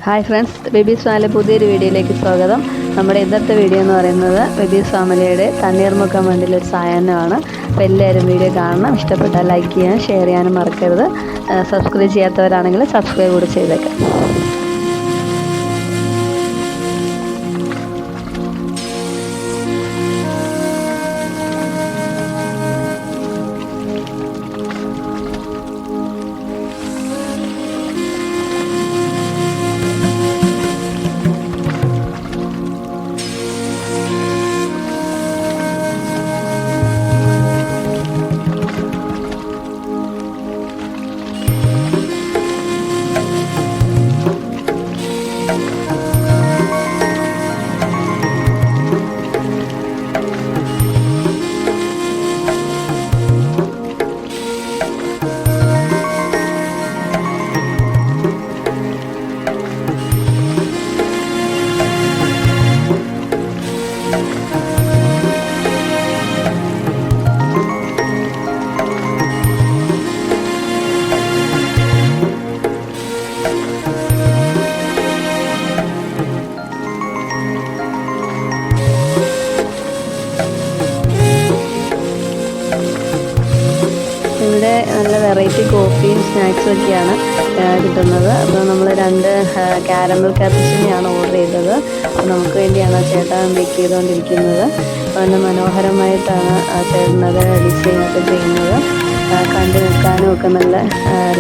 Hi friends, babies family പുതിയൊരു വീഡിയോയിലേക്ക് സ്വാഗതം. നമ്മുടെ ഇന്നത്തെ വീഡിയോ എന്ന് പറയുന്നത് ബേബീസ് ഫാമിലിയുടെ തണ്ണീർമുക്കം വണ്ടിയിലൊരു സായാഹ്നമാണ്. അപ്പോൾ എല്ലാവരും വീഡിയോ കാണണം. ഇഷ്ടപ്പെട്ടാൽ ലൈക്ക് ചെയ്യാനും ഷെയർ ചെയ്യാനും മറക്കരുത്. സബ്സ്ക്രൈബ് ചെയ്യാത്തവരാണെങ്കിൽ സബ്സ്ക്രൈബ് കൂടി ചെയ്തേക്കാം. ഇവിടെ നല്ല വെറൈറ്റി കോഫിയും സ്നാക്സും ഒക്കെയാണ് കിട്ടുന്നത്. അപ്പോൾ നമ്മൾ 2 കാരമൽ കാപ്പുച്ചിനോയാണ് ഓർഡർ ചെയ്തത്. അപ്പോൾ നമുക്ക് വേണ്ടിയാണ് ആ ചേട്ടൻ മേക്ക് ചെയ്തുകൊണ്ടിരിക്കുന്നത്. നല്ല മനോഹരമായിട്ടാണ് ആ ചേട്ടനത് ഡിസൈനൊക്കെ ചെയ്യുന്നത്. കണ്ടു നിൽക്കാനും ഒക്കെ നല്ല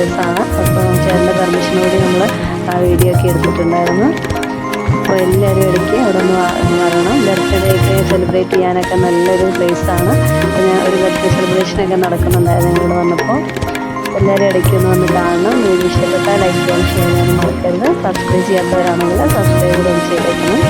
രസമാണ്. അപ്പോൾ ചേട്ടൻ്റെ പെർമിഷനോട് നമ്മൾ ആ വീഡിയോ ഒക്കെ എടുത്തിട്ടുണ്ടായിരുന്നു. അപ്പോൾ എല്ലാവരും ഇടയ്ക്ക് അവിടെ ഒന്ന് വരണം. ബർത്ത്ഡേക്ക് സെലിബ്രേറ്റ് ചെയ്യാനൊക്കെ നല്ലൊരു പ്ലേസാണ്. അപ്പോൾ ഞാൻ ഒരു ബർത്ത്ഡേ സെലിബ്രേഷനൊക്കെ നടക്കുന്നുണ്ടായിരുന്നു ഇവിടെ വന്നപ്പോൾ. എല്ലാവരും ഇടയ്ക്ക് ഒന്ന് വന്ന് കാണണം. വീഡിയോ ഇഷ്ടപ്പെട്ടാൽ ലൈക്ക് ചെയ്യാനും ഷെയർ ചെയ്യാനും മറക്കരുത്. സബ്സ്ക്രൈബ് ചെയ്യാത്തവരാണെങ്കിൽ സബ്സ്ക്രൈബ് കൂടെ ചെയ്തേക്കണം.